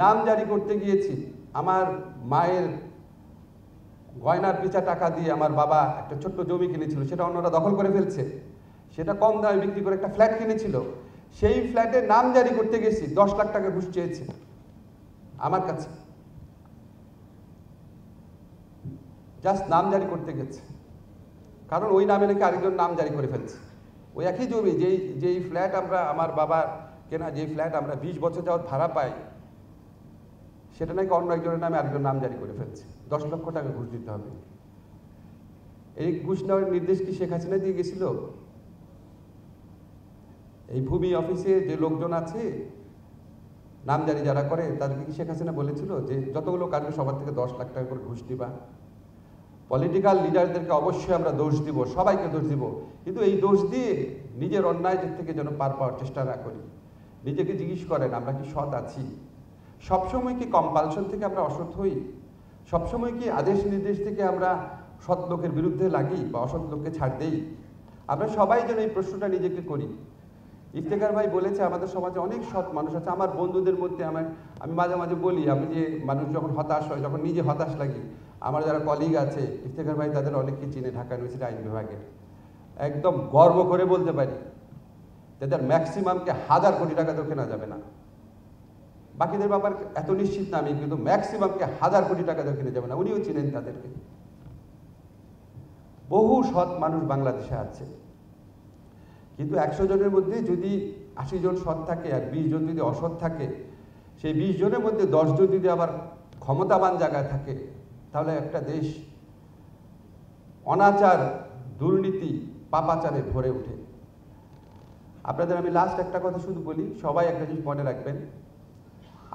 নাম জারি করতে গিয়েছি, আমার মায়ের গয়নার পিছা টাকা দিয়ে আমার বাবা একটা ছোট্ট জমি কিনেছিল, সেটা অন্যরা দখল করে ফেলছে, সেটা কম দামে বিক্রি করে একটা ফ্ল্যাট কিনেছিল, সেই ফ্ল্যাটের নাম জারি করতে গেছি, 10 লাখ টাকা ঘুষ চেয়েছে আমার কাছে, জাস্ট নাম জারি করতে গেছে, কারণ ওই নামে নাকি আরেকজন নাম জারি করে ফেলছে। ওই একই জমি, যেই ফ্ল্যাট আমরা, আমার বাবার কেনা যেই ফ্ল্যাট আমরা 20 বছর যাওয়ার ভাড়া পাই, সেটা নাকি অন্য একজনের নামে আরেকজন নাম জারি করে ফেলছে, 10 লক্ষ টাকা ঘুষ দিতে হবে। এই ঘুষ নেওয়ার নির্দেশ কি শেখ হাসিনা দিয়ে গেছিল? এই ভূমি অফিসে যে লোকজন আছে নামজারি যারা করে, তাদেরকে কি শেখ হাসিনা বলেছিল যে যতগুলো কাজে সবার থেকে 10 লাখ টাকা করে ঘুষ দিবা? পলিটিক্যাল লিডারদেরকে অবশ্যই আমরা দোষ দিব, সবাইকে দোষ দিব, কিন্তু এই দোষ দিয়ে নিজের অন্যায় থেকে যেন পার পাওয়ার চেষ্টা না করি। নিজেকে জিজ্ঞেস করেন, আমরা কি সৎ আছি? সবসময় কি কম্পালশন থেকে আমরা অসৎ হই? সবসময় কি আদেশ নির্দেশ থেকে আমরা সৎ লোকের বিরুদ্ধে লাগি বা অসৎ লোককে ছাড় দেই? আমরা সবাই যেন এই প্রশ্নটা নিজেকে করি। ইফতেখার ভাই বলেছে আমাদের সমাজে অনেক সৎ মানুষ আছে। আমার বন্ধুদের মধ্যে আমি মাঝে মাঝে বলি, আমি যে মানুষ যখন হতাশ হয়, যখন নিজে হতাশ লাগি, আমার যারা কলিগ আছে, ইফতেখার ভাই তাদের অনেককে চিনে, ঢাকা ইউনিভার্সিটি আইন বিভাগের, একদম গর্ব করে বলতে পারি তাদের ম্যাক্সিমামকে 1000 কোটি টাকা তো কেনা যাবে না। বাকিদের ব্যাপার এত নিশ্চিত না আমি, কিন্তু ম্যাক্সিমামকে 1000 কোটি টাকা তো কিনে যাবে না, উনিও চিনেন তাদেরকে। বহু সৎ মানুষ বাংলাদেশে আছে, কিন্তু 100 জনের মধ্যে যদি 80 জন সৎ থাকে আর 20 জন যদি অসৎ থাকে, সেই 20 জনের মধ্যে 10 জন যদি আবার ক্ষমতাবান জায়গায় থাকে, তাহলে একটা দেশ অনাচার, দুর্নীতি, পাপাচারে ভরে ওঠে। আপনাদের আমি লাস্ট একটা কথা শুধু বলি, সবাই একটা জিনিস মনে রাখবেন,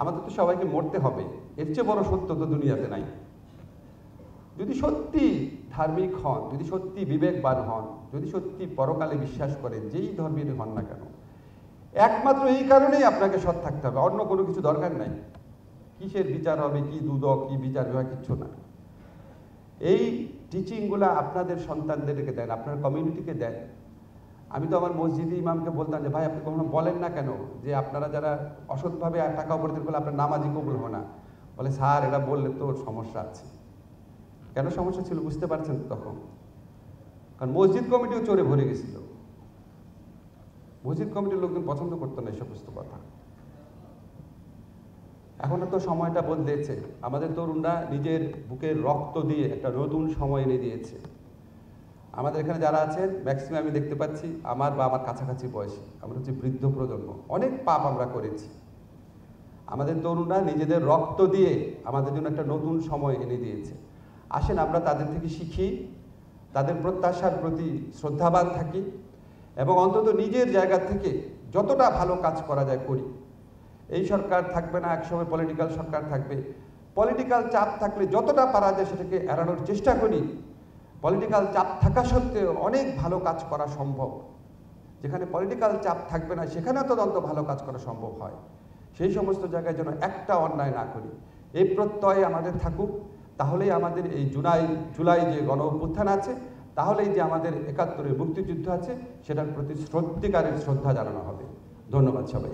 আমাদের তো সবাইকে মরতে হবে, এর চেয়ে বড় সত্য তো দুনিয়াতে নাই। যদি সত্যি ধার্মিক হন, যদি সত্যি বিবেকবান হন, যদি সত্যি পরকালে বিশ্বাস করেন, যেই ধর্মেরই হন না কেন, একমাত্র এই কারণেই আপনাকে সৎ থাকতে হবে, অন্য কোনো কিছু দরকার নাই। কিসের বিচার হবে, কি দুদক, কি বিচার বিভাগ, কিচ্ছু না। এই টিচিংগুলো আপনাদের সন্তানদেরকে দেন, আপনার কমিউনিটিকে দেন। আমি তো আমার মসজিদে ইমামকে বলতাম যে ভাই আপনি কখনো বলেন না কেন যে আপনারা যারা অসৎভাবে টাকা উপার্জন করলে আপনার নামাজি কবুল হয় না? বলে স্যার এটা বললে তো সমস্যা আছে। কেন সমস্যা ছিল বুঝতে পারছেন তখন? কারণ মসজিদ কমিটিও চোরে ভরে গেছিল, মসজিদ কমিটির লোকজন পছন্দ করতো না এই সমস্ত কথা। এখন তো সময়টা বদলেছে, আমাদের তরুণরা নিজের বুকের রক্ত দিয়ে একটা নতুন সময় এনে দিয়েছে। আমাদের এখানে যারা আছেন ম্যাক্সিমাম আমি দেখতে পাচ্ছি আমার বা আমার কাছাকাছি বয়সী, আমরা হচ্ছে বৃদ্ধ প্রজন্ম, অনেক পাপ আমরা করেছি। আমাদের তরুণরা নিজেদের রক্ত দিয়ে আমাদের জন্য একটা নতুন সময় এনে দিয়েছে। আসেন আমরা তাদের থেকে শিখি, তাদের প্রত্যাশার প্রতি শ্রদ্ধাবান থাকি এবং অন্তত নিজের জায়গা থেকে যতটা ভালো কাজ করা যায় করি। এই সরকার থাকবে না, একসময় পলিটিক্যাল সরকার থাকবে, পলিটিক্যাল চাপ থাকলে যতটা পারা যায় সেটাকে এড়ানোর চেষ্টা করি। পলিটিক্যাল চাপ থাকা সত্ত্বেও অনেক ভালো কাজ করা সম্ভব। যেখানে পলিটিক্যাল চাপ থাকবে না সেখানে তদন্ত ভালো কাজ করা সম্ভব হয়। সেই সমস্ত জায়গায় যেন একটা অন্যায় না করি, এই প্রত্যয় আমাদের থাকুক। তাহলেই আমাদের এই জুলাই যে গণ অভ্যুত্থান আছে, তাহলেই যে আমাদের 71-এর মুক্তিযুদ্ধ আছে, সেটার প্রতি সত্যিকারের শ্রদ্ধা জানানো হবে। ধন্যবাদ সবাই।